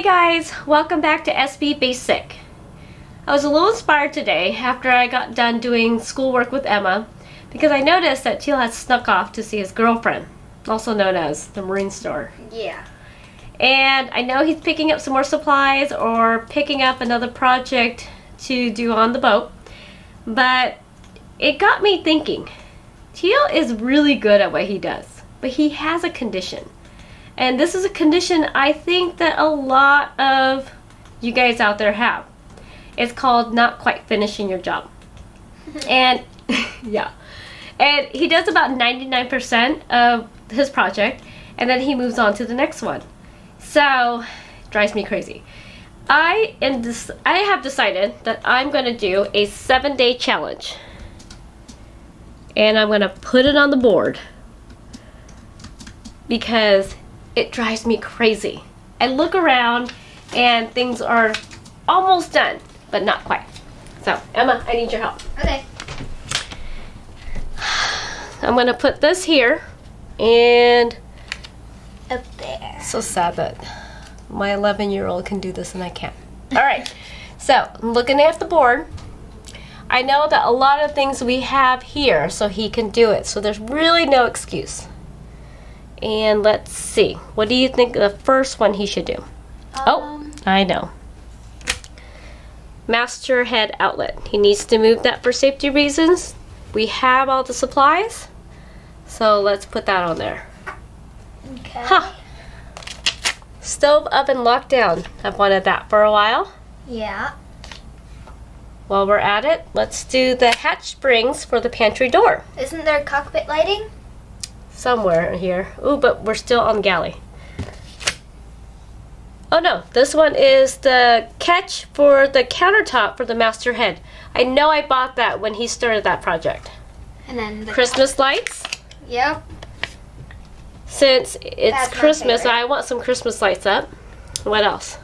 Hey guys, welcome back to SB basiK. I was a little inspired today after I got done doing schoolwork with Emma because I noticed that Teal had snuck off to see his girlfriend, also known as the marine store. Yeah. And I know he's picking up some more supplies or picking up another project to do on the boat, but it got me thinking. Teal is really good at what he does, but he has a condition. And this is a condition I think that a lot of you guys out there have. It's called not quite finishing your job. And yeah. And he does about 99% of his project and then he moves on to the next one. So, it drives me crazy. I have decided that I'm going to do a 7-day challenge. And I'm going to put it on the board because it drives me crazy. I look around and things are almost done, but not quite. So, Emma, I need your help. Okay. I'm gonna put this here and Up there. so sad that my 11-year-old can do this and I can't. All right, so I'm looking at the board. I know that a lot of things we have here so he can do it, so there's really no excuse. And let's see. What do you think the first one he should do? Oh, I know. Master head outlet. He needs to move that for safety reasons. We have all the supplies. So let's put that on there. Okay. Huh. Stove oven lockdown. I've wanted that for a while. Yeah. While we're at it, let's do the hatch springs for the pantry door. Isn't there cockpit lighting? Somewhere here. Ooh, but we're still on galley. Oh no, this one is the catch for the countertop for the master head. I know I bought that when he started that project. And then the Christmas lights. Yep. Since it's That's my Christmas, favorite. I want some Christmas lights up. What else?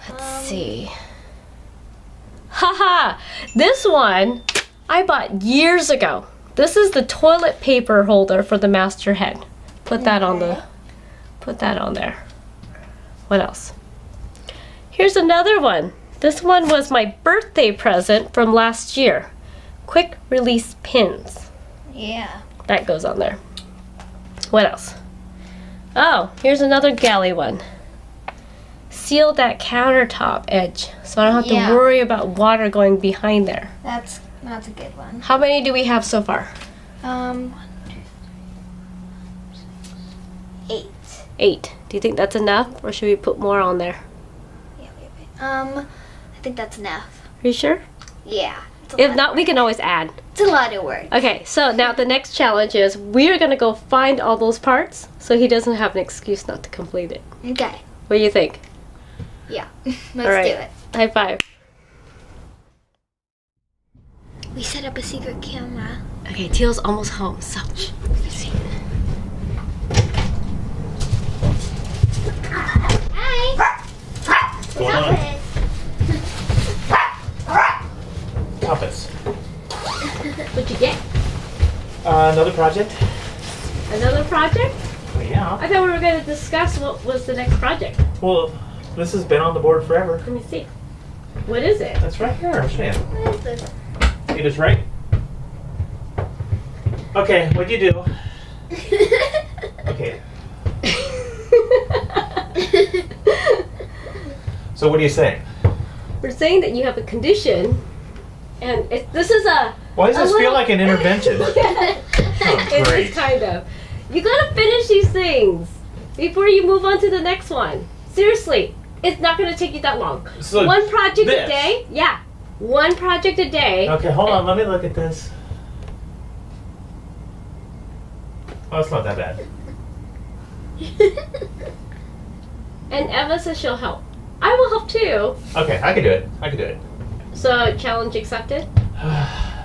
Let's see. Haha! This one I bought years ago. This is the toilet paper holder for the master head. Put that on there. What else? Here's another one. This one was my birthday present from last year. Quick release pins. Yeah. That goes on there. What else? Oh, here's another galley one. Seal that countertop edge so I don't have Yeah. to worry about water going behind there. That's a good one. How many do we have so far? 1, 2, 8. 8. Do you think that's enough or should we put more on there? Yeah, wait. I think that's enough. Are you sure? Yeah. It's a If lot not, of we work. can always add. It's a lot of work. Okay, so now the next challenge is we're going to go find all those parts so he doesn't have an excuse not to complete it. Okay. What do you think? Yeah. All Let's right. do it. High five. We set up a secret camera. Okay, Teal's almost home, so let's see. Hi. What's going on? Compass. What'd you get? Another project? Another project? Oh, yeah. I thought we were going to discuss what was the next project. Well, this has been on the board forever. Let me see. What is it? That's right here. I'll show you. What is this? It is right. Okay, what'd you do? Okay. So what are you saying? We're saying that you have a condition, and this is a... Why does a this feel little- like an intervention? It great. is kind of. You gotta finish these things before you move on to the next one. Seriously, it's not gonna take you that long. So One project a this. day? Yeah. One project a day. Okay, hold on. Let me look at this. Oh, it's not that bad. And Eva says she'll help. I will help too. Okay, I can do it. I can do it. So, challenge accepted?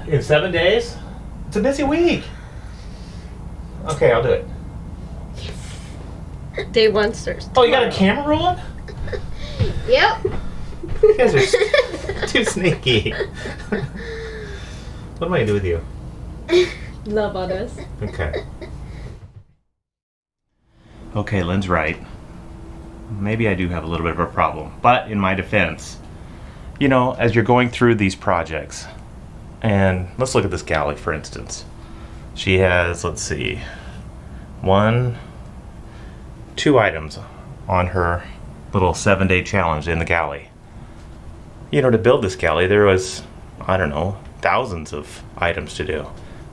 In 7 days? It's a busy week. Okay, I'll do it. Day one starts. Oh, you got a tomorrow. camera rolling? Yep. You guys are too sneaky. What am I gonna do with you? Love on us. Okay. Okay, Lynn's right. maybe I do have a little bit of a problem. But in my defense, you know, as you're going through these projects, and let's look at this galley for instance. She has, let's see, 2 items on her little 7-day challenge in the galley. You know, to build this galley, there was, I don't know, thousands of items to do.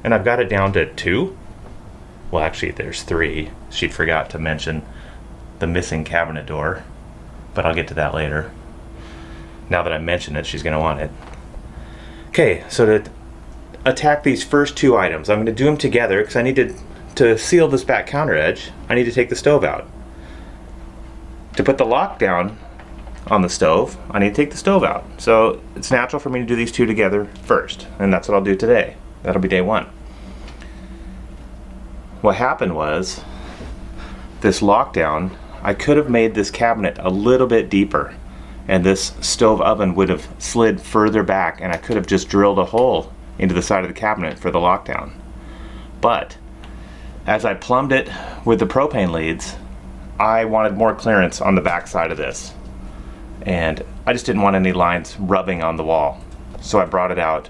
And I've got it down to 2. Well, actually, there's 3. She forgot to mention the missing cabinet door, but I'll get to that later. Now that I mention it, she's going to want it. Okay, so to attack these first 2 items, I'm going to do them together because I need to seal this back counter edge. I need to take the stove out. To put the lock down on the stove, I need to take the stove out. So it's natural for me to do these 2 together first, and that's what I'll do today. That'll be day 1. What happened was, this lockdown, I could have made this cabinet a little bit deeper, and this stove oven would have slid further back, and I could have just drilled a hole into the side of the cabinet for the lockdown. But as I plumbed it with the propane leads, I wanted more clearance on the back side of this, and I just didn't want any lines rubbing on the wall, so I brought it out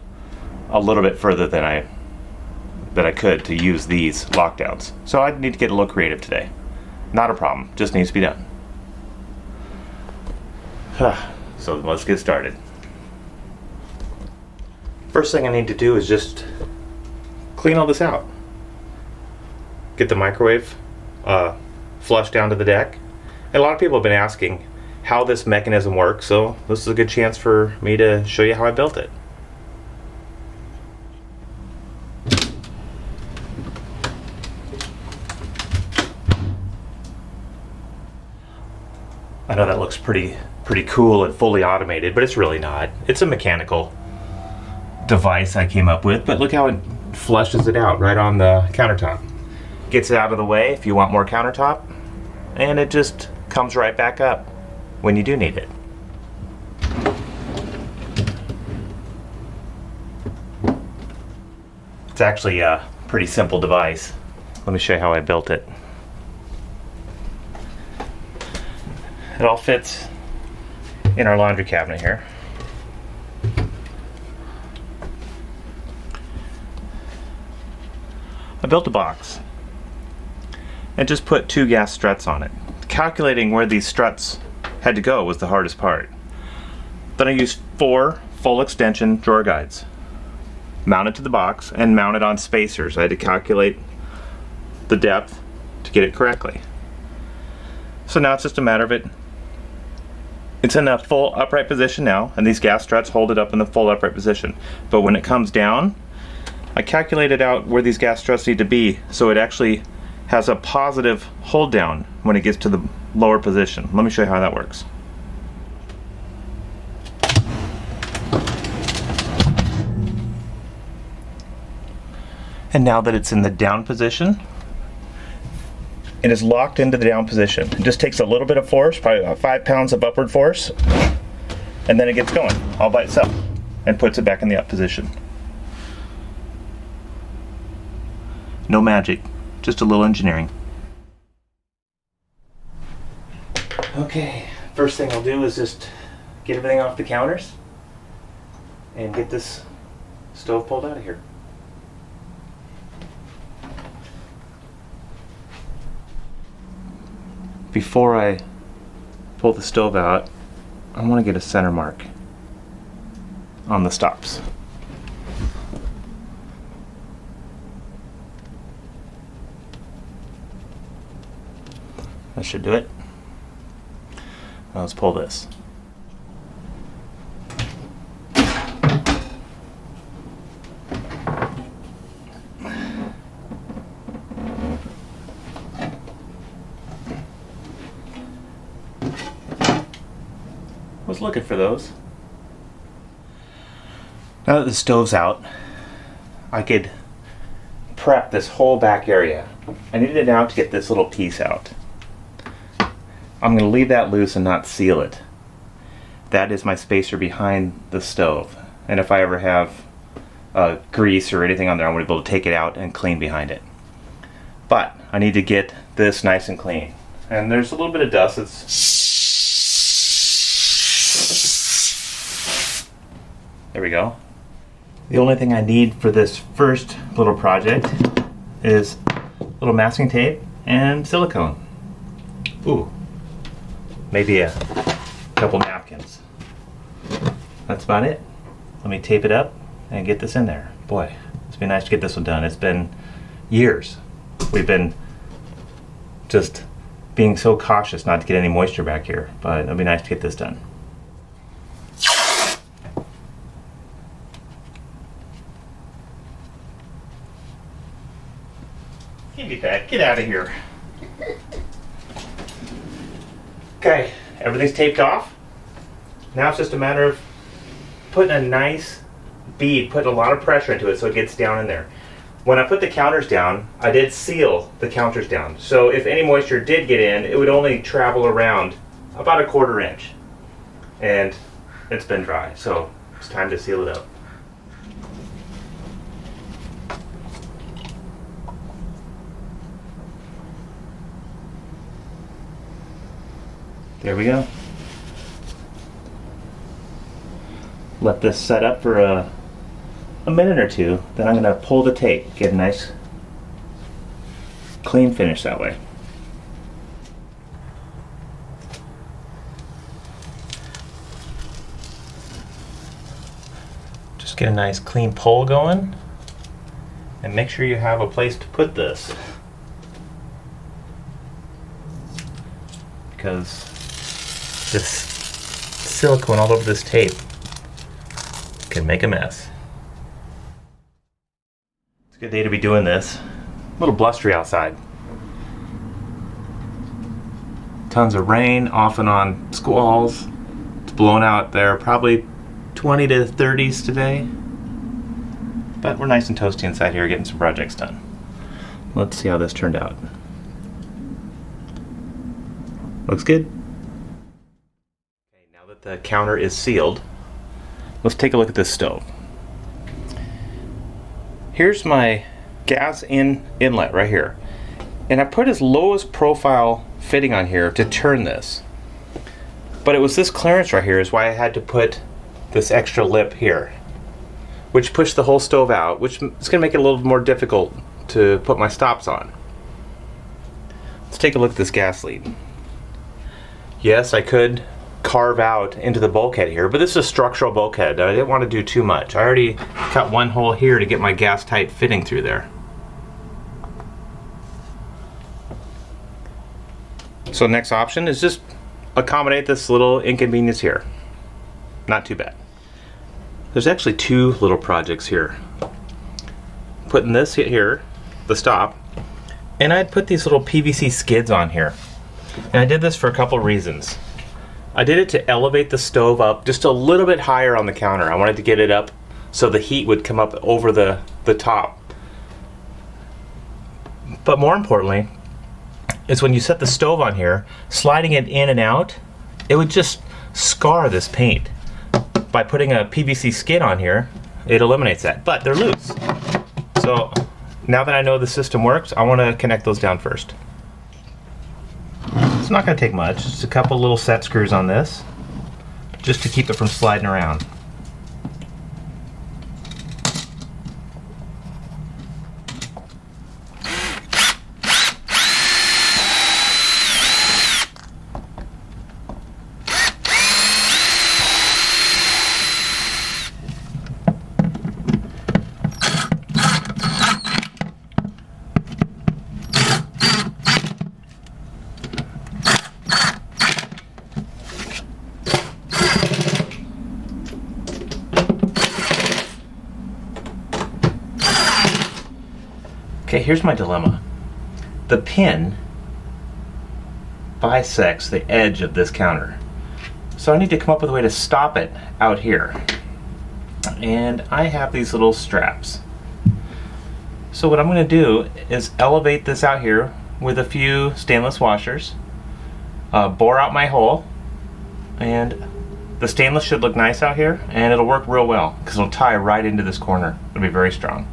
a little bit further than I could to use these lockdowns. So I need to get a little creative today. Not a problem, just needs to be done. So let's get started. First thing I need to do is just clean all this out. Get the microwave flushed down to the deck. And a lot of people have been asking how this mechanism works, so this is a good chance for me to show you how I built it. I know that looks pretty cool and fully automated, but it's really not. It's a mechanical device I came up with, but look how it flushes it out right on the countertop. Gets it out of the way if you want more countertop, and it just comes right back up when you do need it. It's actually a pretty simple device. Let me show you how I built it. It all fits in our laundry cabinet here. I built a box and just put 2 gas struts on it. Calculating where these struts had to go was the hardest part. Then I used 4 full extension drawer guides, mounted to the box and mounted on spacers. I had to calculate the depth to get it correctly. So now it's just a matter of it's in a full upright position now, and these gas struts hold it up in the full upright position. But when it comes down, I calculated out where these gas struts need to be, so it actually has a positive hold down when it gets to the lower position. Let me show you how that works. And now that it's in the down position, it is locked into the down position. It just takes a little bit of force, probably about 5 pounds of upward force, and then it gets going all by itself and puts it back in the up position. No magic, just a little engineering. Okay, first thing I'll do is just get everything off the counters and get this stove pulled out of here. Before I pull the stove out, I want to get a center mark on the stops. That should do it. Now let's pull this. Was looking for those. Now that the stove's out, I could prep this whole back area. I needed it now to get this little piece out. I'm going to leave that loose and not seal it. That is my spacer behind the stove. And if I ever have grease or anything on there, I want to be able to take it out and clean behind it. But I need to get this nice and clean. and there's a little bit of dust. There we go. The only thing I need for this first little project is a little masking tape and silicone. Ooh, maybe a couple napkins. That's about it. Let me tape it up and get this in there. Boy, it's been nice to get this one done. It's been years. We've been just being so cautious not to get any moisture back here, but it'll be nice to get this done. Give me that. Get out of here. Okay, everything's taped off. Now it's just a matter of putting a nice bead, putting a lot of pressure into it so it gets down in there. When I put the counters down, I did seal the counters down. So if any moisture did get in, it would only travel around about a 1/4 inch. And it's been dry, so it's time to seal it up. There we go. Let this set up for a minute or two, then I'm going to pull the tape, get a nice clean finish that way. Just get a nice clean pull going, and make sure you have a place to put this, because this silicone all over this tape can make a mess. It's a good day to be doing this. A little blustery outside. Tons of rain off and on squalls. It's blowing out there, probably 20 to 30s today. But we're nice and toasty inside here getting some projects done. Let's see how this turned out. Looks good. Okay, now that the counter is sealed, let's take a look at this stove. Here's my gas inlet right here. And I put as lowest profile fitting on here to turn this. But it was this clearance right here is why I had to put this extra lip here, which pushed the whole stove out, which is going to make it a little more difficult to put my stops on. Let's take a look at this gas lead. Yes, I could carve out into the bulkhead here, but this is a structural bulkhead. I didn't want to do too much. I already cut one hole here to get my gas tight fitting through there. So next option is just accommodate this little inconvenience here. Not too bad. There's actually two little projects here. Putting this here, the stop, and I'd put these little PVC skids on here. And I did this for a couple reasons. I did it to elevate the stove up just a little bit higher on the counter. I wanted to get it up so the heat would come up over the top. But more importantly, is when you set the stove on here, sliding it in and out, it would just scar this paint. By putting a PVC skid on here, it eliminates that. But they're loose. So now that I know the system works, I want to connect those down first. It's not going to take much. Just a couple little set screws on this, just to keep it from sliding around. Okay, here's my dilemma. The pin bisects the edge of this counter. So I need to come up with a way to stop it out here. And I have these little straps. So what I'm going to do is elevate this out here with a few stainless washers, bore out my hole, and the stainless should look nice out here, and it'll work real well because it'll tie right into this corner. It'll be very strong.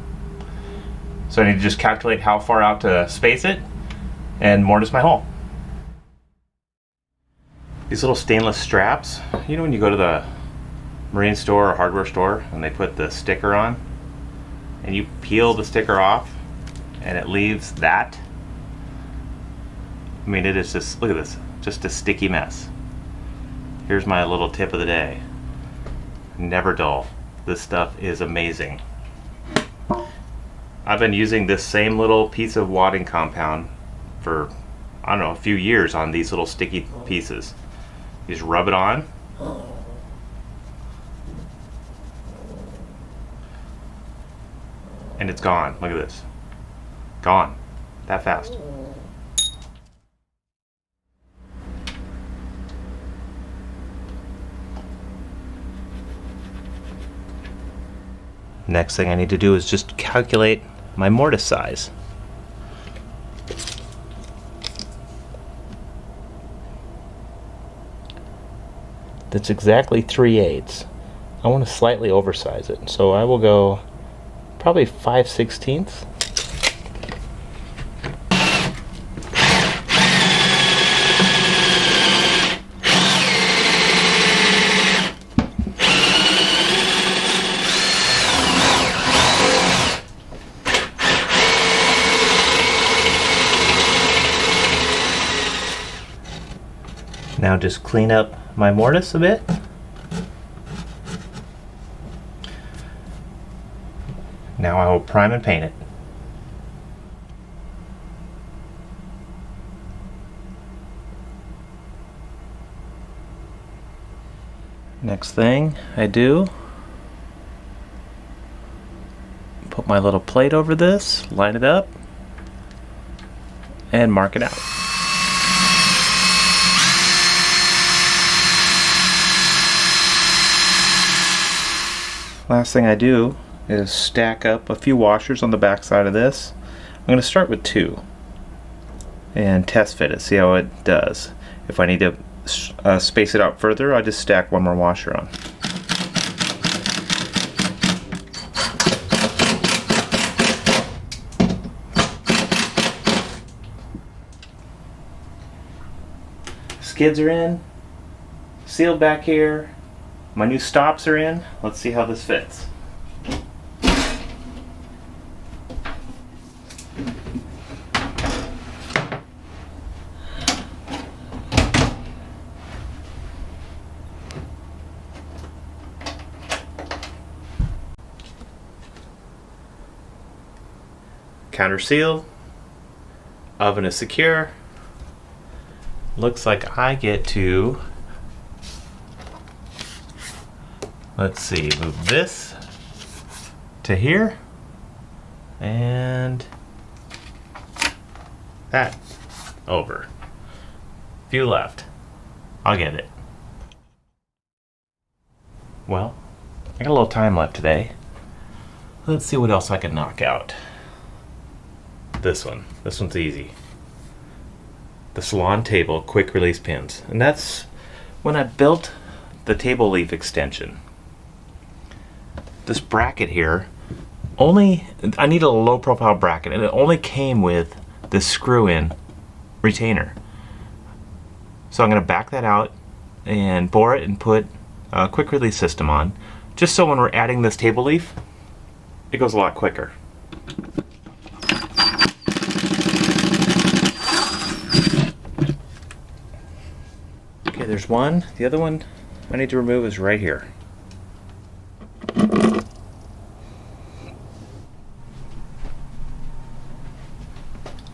So I need to just calculate how far out to space it and mortise my hole. these little stainless straps. You know when you go to the marine store or hardware store and they put the sticker on and you peel the sticker off and it leaves that? I mean, it is just, look at this, just a sticky mess. Here's my little tip of the day. Never dull. This stuff is amazing. I've been using this same little piece of wadding compound for, I don't know, a few years on these little sticky pieces. You just rub it on. And it's gone. Look at this. Gone. That fast. Next thing I need to do is just calculate my mortise size. That's exactly 3/8. I want to slightly oversize it, so I will go probably 5/16. Now just clean up my mortise a bit. Now I will prime and paint it. Next thing I do, put my little plate over this, line it up, and mark it out. Last thing I do is stack up a few washers on the back side of this. I'm going to start with 2 and test fit it, see how it does. If I need to space it out further, I'll just stack one more washer on. Skids are in, sealed back here. My new stops are in. Let's see how this fits. Counter sealed. Oven is secure. Looks like I get to, let's see, move this to here and that over. Few left. I'll get it. Well, I got a little time left today. Let's see what else I can knock out. This one. This one's easy. The salon table quick release pins. And that's when I built the table leaf extension. This bracket here, I need a low profile bracket, and it only came with this screw in retainer. So I'm going to back that out and bore it and put a quick release system on, just so when we're adding this table leaf, it goes a lot quicker. Okay, there's one. The other one I need to remove is right here.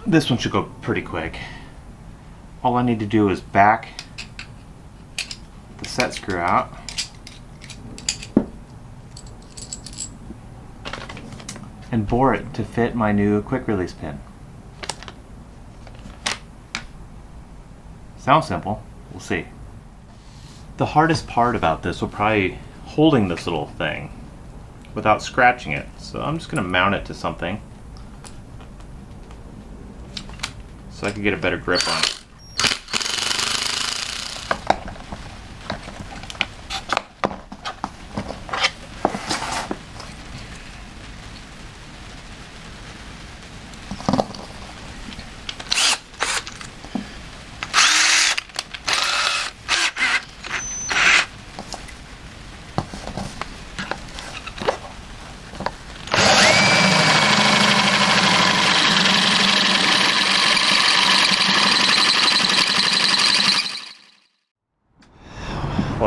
This one should go pretty quick. All I need to do is back the set screw out. And bore it to fit my new quick release pin. Sounds simple. We'll see. The hardest part about this will probably be holding this little thing without scratching it. So I'm just going to mount it to something so I can get a better grip on it.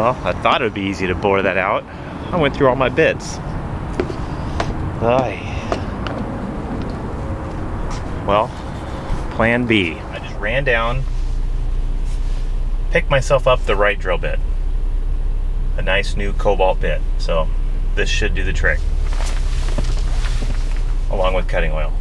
Well, I thought it would be easy to bore that out. I went through all my bits. Aye. Well, plan B. I just ran down, picked myself up the right drill bit. A nice new cobalt bit. So this should do the trick. Along with cutting oil.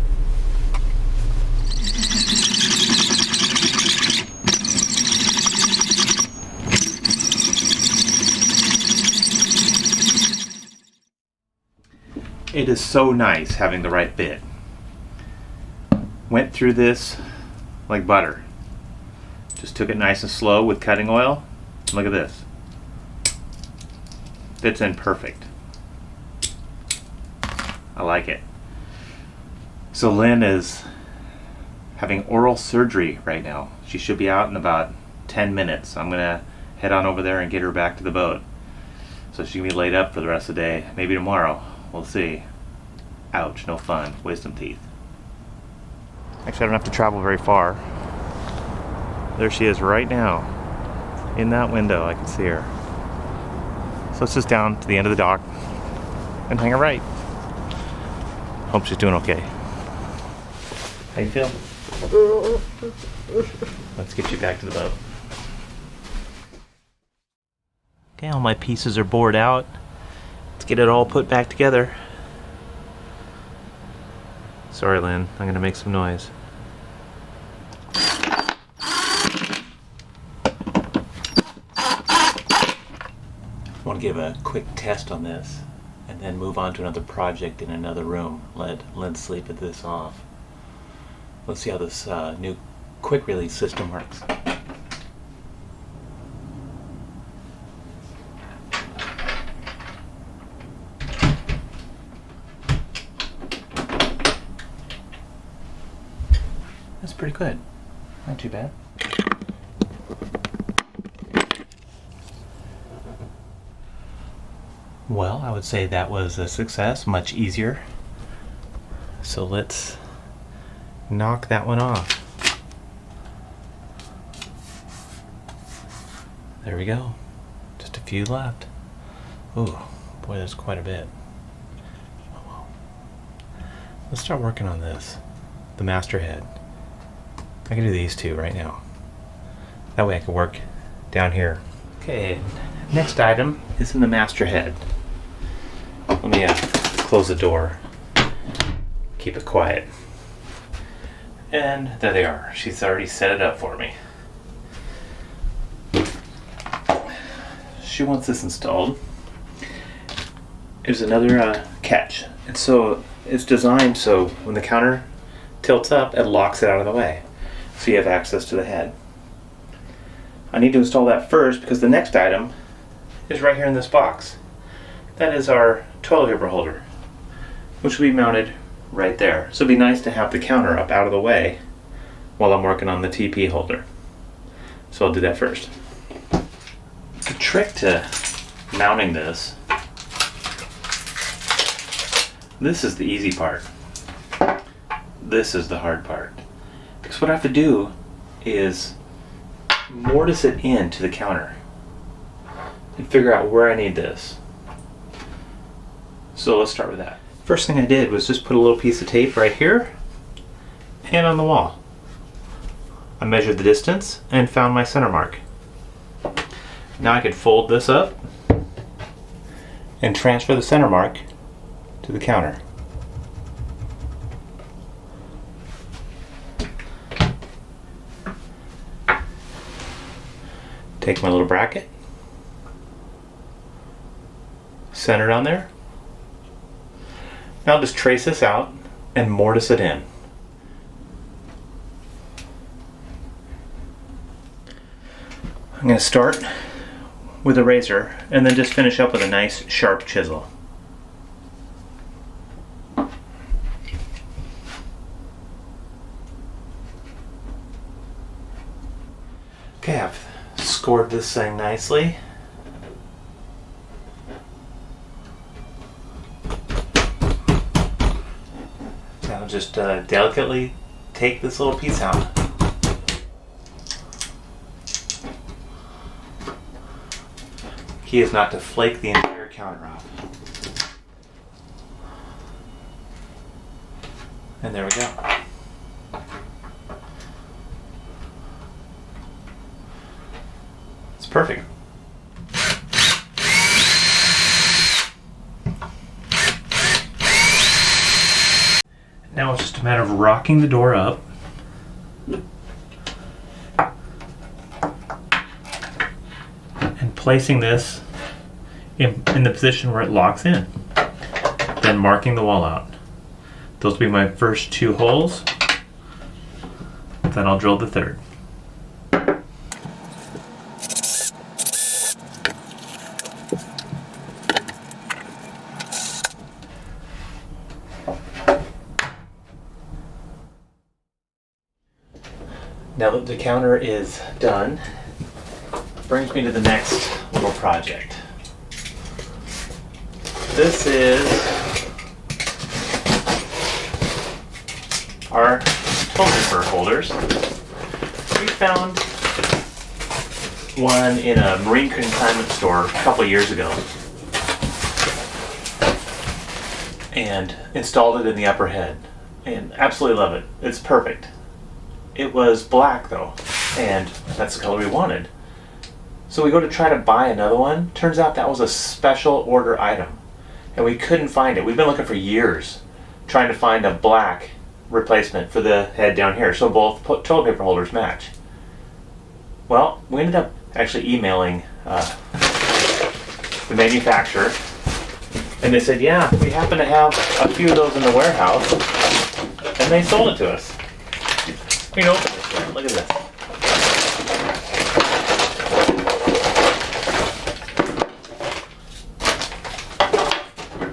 It is so nice having the right bit. Went through this like butter. Just took it nice and slow with cutting oil. Look at this. Fits in perfect. I like it. So Lynn is having oral surgery right now. She should be out in about 10 minutes. I'm gonna head on over there and get her back to the boat. So she can be laid up for the rest of the day. Maybe tomorrow. We'll see. Ouch, no fun. Waste some teeth. Actually, I don't have to travel very far. There she is right now. In that window, I can see her. So let's just down to the end of the dock and hang a right. Hope she's doing okay. How you feel? Let's get you back to the boat. Okay, all my pieces are bored out. Let's get it all put back together. Sorry, Lynn, I'm gonna make some noise. I want to give a quick test on this and then move on to another project in another room. Let Lynn sleep at this off. Let's see how this new quick release system works. That's pretty good. Not too bad. Well, I would say that was a success, much easier. So let's knock that one off. There we go. Just a few left. Ooh, boy, there's quite a bit. Oh, well. Let's start working on this. The master head. I can do these two right now. That way I can work down here. Okay, next item is in the master head. Let me close the door. Keep it quiet. And there they are. She's already set it up for me. She wants this installed. There's another catch. And so it's designed so when the counter tilts up, it locks it out of the way. So you have access to the head. I need to install that first because the next item is right here in this box. That is our toilet paper holder, which will be mounted right there. So it'd be nice to have the counter up out of the way while I'm working on the TP holder. So I'll do that first. The trick to mounting this is the easy part. This is the hard part. Because what I have to do is mortise it into the counter and figure out where I need this. So let's start with that. First thing I did was just put a little piece of tape right here and on the wall. I measured the distance and found my center mark. Now I could fold this up and transfer the center mark to the counter. Take my little bracket, center it on there. Now I'll just trace this out and mortise it in. I'm going to start with a razor and then just finish up with a nice sharp chisel. Okay, I've scored this thing nicely. Now just delicately take this little piece out. key is not to flake the entire counter off. And there we go. It's perfect. Now it's just a matter of rocking the door up. And placing this in the position where it locks in. Then marking the wall out. Those will be my first 2 holes. Then I'll drill the third. Now that the counter is done, brings me to the next little project. This is our toilet paper holders. We found one in a marine consignment store a couple years ago and installed it in the upper head, and absolutely love it. It's perfect. It was black though, and that's the color we wanted. So we go to try to buy another one. Turns out that was a special order item, and we couldn't find it. We've been looking for years trying to find a black replacement for the head down here, so both toilet paper holders match. Well, we ended up actually emailing the manufacturer, and they said, yeah, we happen to have a few of those in the warehouse, and they sold it to us. We can open this one. Look at this.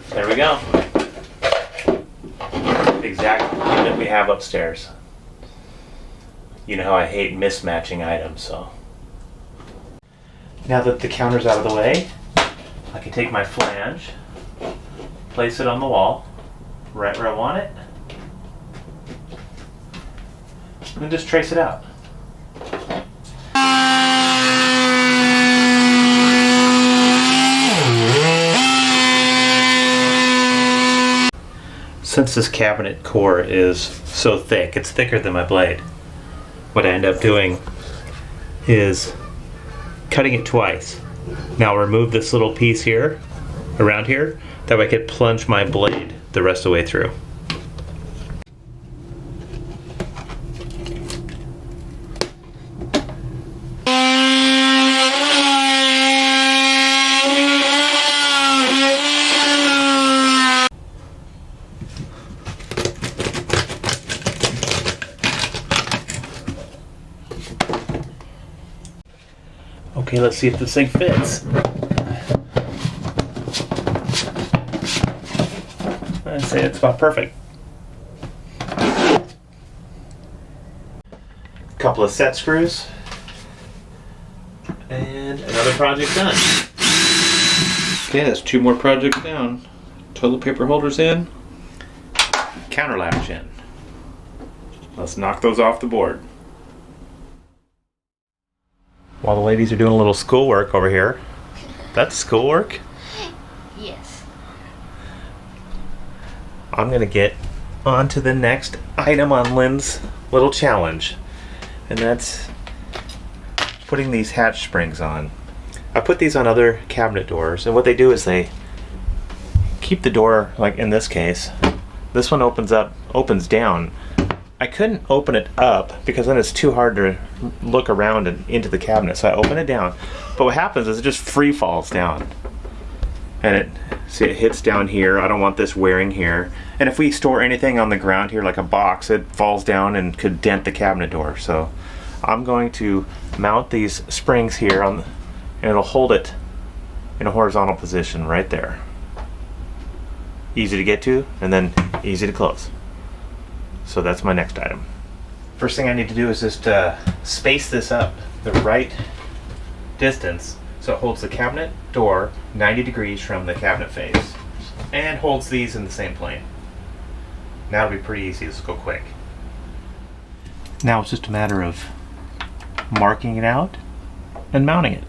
There we go. The exact unit we have upstairs. You know how I hate mismatching items, so. Now that the counter's out of the way, I can take my flange, place it on the wall, right where I want it, and just trace it out. Since this cabinet core is so thick, it's thicker than my blade, what I end up doing is cutting it twice. Now I'll remove this little piece here, around here, that way I could plunge my blade the rest of the way through. Okay, let's see if this thing fits. I'd say it's about perfect. Couple of set screws, and another project done. Okay, that's 2 more projects down. Toilet paper holders in, counter latch in. Let's knock those off the board. While the ladies are doing a little schoolwork over here. That's schoolwork? Yes. I'm gonna get on to the next item on Lynn's little challenge, and that's putting these hatch springs on. I put these on other cabinet doors, and what they do is they keep the door, like in this case, this one opens down. I couldn't open it up because then it's too hard to look around and into the cabinet, so I open it down. But what happens is it just free falls down, and it hits down here. I don't want this wearing here, and if we store anything on the ground here like a box, it falls down and could dent the cabinet door. So I'm going to mount these springs here and it'll hold it in a horizontal position right there. Easy to get to, and then easy to close. So that's my next item. First thing I need to do is just space this up the right distance so it holds the cabinet door 90 degrees from the cabinet face and holds these in the same plane. Now it'll be pretty easy. This will go quick. Now it's just a matter of marking it out and mounting it.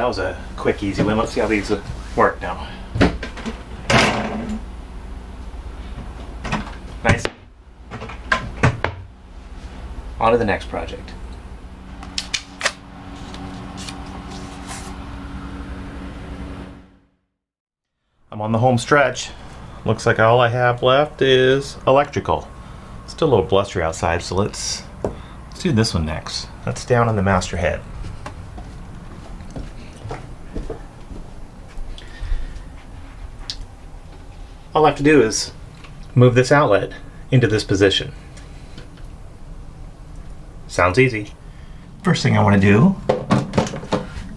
was a quick, easy one. Let's see how these work now. Nice. On to the next project. I'm on the home stretch. Looks like all I have left is electrical. Still a little blustery outside, so let's do this one next. That's down on the master head. All I have to do is move this outlet into this position. Sounds easy. First thing I want to do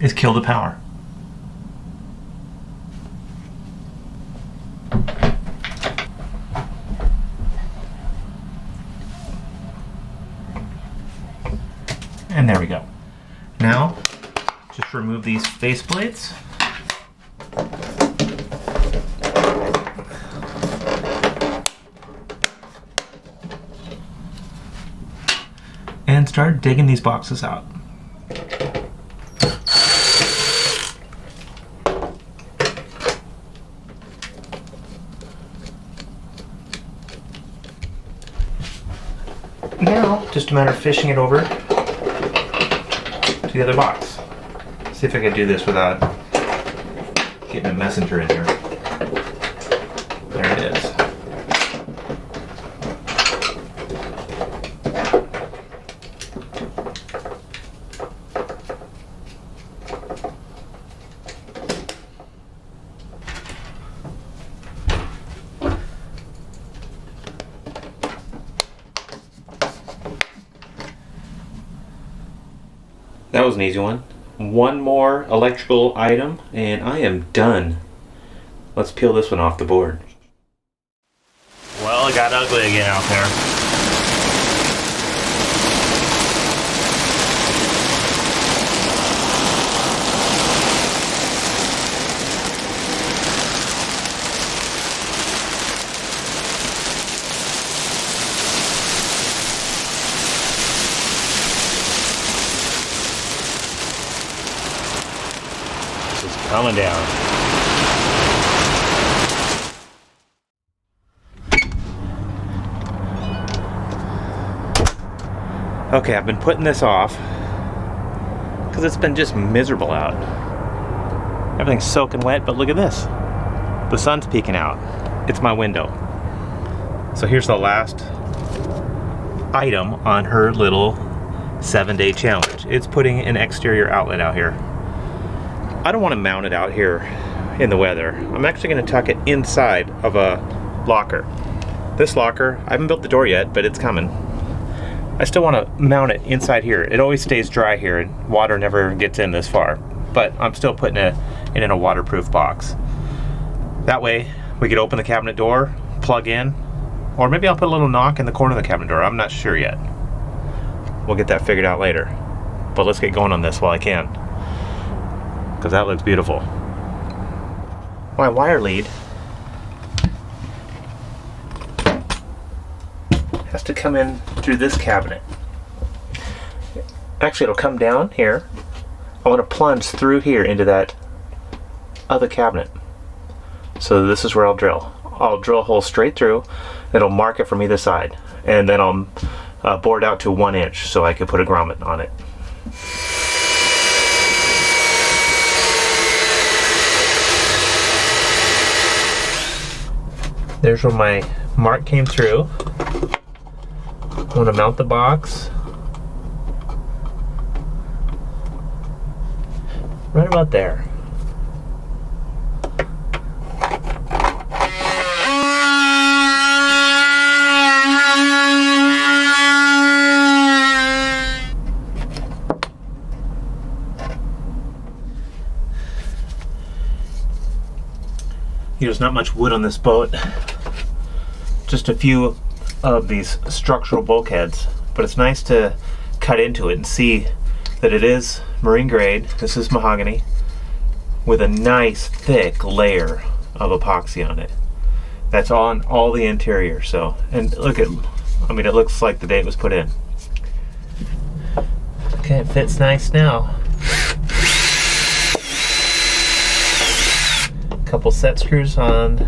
is kill the power. And there we go. Now, just remove these face plates. And start digging these boxes out. Now, just a matter of fishing it over to the other box. See if I can do this without getting a messenger in here. There it is. That was an easy one. One more electrical item and I am done. Let's peel this one off the board. Well, it got ugly again out there. Coming down. Okay, I've been putting this off because it's been just miserable out. Everything's soaking wet, but look at this. The sun's peeking out. It's my window. So here's the last item on her little 7-day challenge. It's putting an exterior outlet out here. I don't want to mount it out here in the weather. I'm actually going to tuck it inside of a locker. This locker, I haven't built the door yet, but it's coming. I still want to mount it inside here. It always stays dry here and water never gets in this far, but I'm still putting it in a waterproof box. That way we could open the cabinet door, plug in, or maybe I'll put a little knock in the corner of the cabinet door. I'm not sure yet. We'll get that figured out later. But let's get going on this while I can, because that looks beautiful. My wire lead has to come in through this cabinet. Actually, it'll come down here. I want to plunge through here into that other cabinet. So this is where I'll drill. I'll drill a hole straight through. It'll mark it from either side, and then I'll bore it out to 1 inch so I can put a grommet on it. There's where my mark came through. I want to mount the box right about there. There's not much wood on this boat, just a few of these structural bulkheads, but it's nice to cut into it and see that it is marine grade. This is mahogany with a nice thick layer of epoxy on it. That's on all the interior. So, and look at, I mean, it looks like the day it was put in. Okay, it fits nice now. couple set screws on the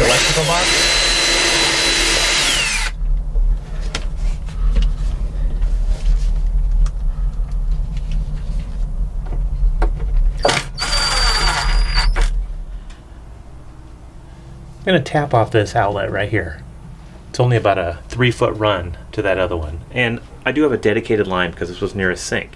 electrical box. I'm going to tap off this outlet right here. It's only about a 3-foot run to that other one. And I do have a dedicated line because this was near a sink.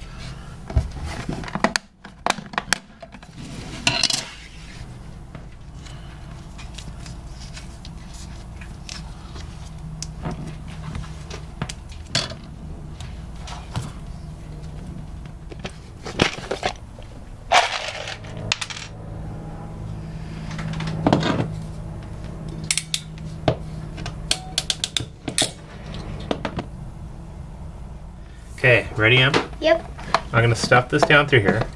Okay, ready, Em? Yep. I'm going to stuff this down through here.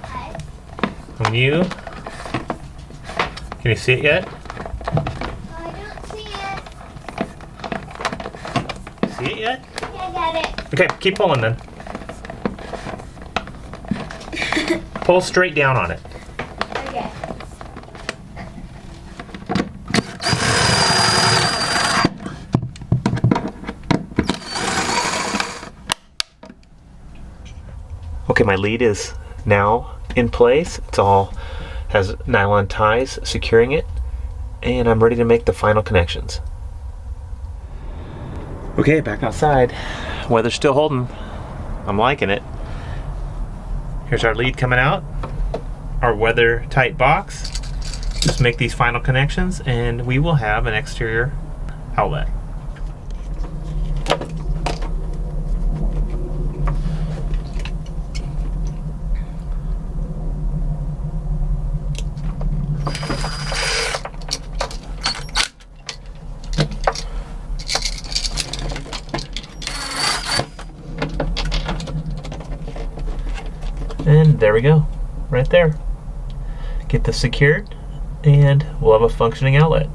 Okay. And can you see it yet? I don't see it. See it yet? Yeah, I got it. Okay, keep pulling then. Pull straight down on it. Okay. Okay, my lead is now in place. It's all has nylon ties securing it, and I'm ready to make the final connections. Okay, back outside. Weather's still holding. I'm liking it. Here's our lead coming out, our weather tight box. Just make these final connections and we will have an exterior outlet. And there we go, right there. Get this secured and we'll have a functioning outlet.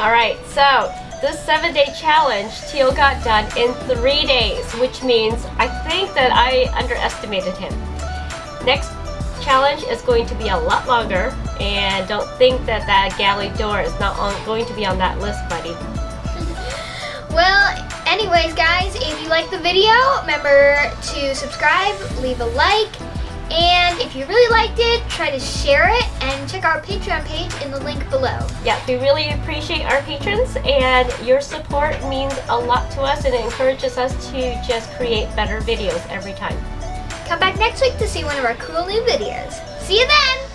Alright, so this 7-day challenge, Teal got done in 3 days, which means I think that I underestimated him. Next challenge is going to be a lot longer, and don't think that that galley door is not going to be on that list, buddy. Well, anyways, guys, if you like the video, remember to subscribe, leave a like, and if you really liked it, try to share it and check our Patreon page in the link below. Yeah, we really appreciate our patrons, and your support means a lot to us, and it encourages us to just create better videos every time. Come back next week to see one of our cool new videos. See you then!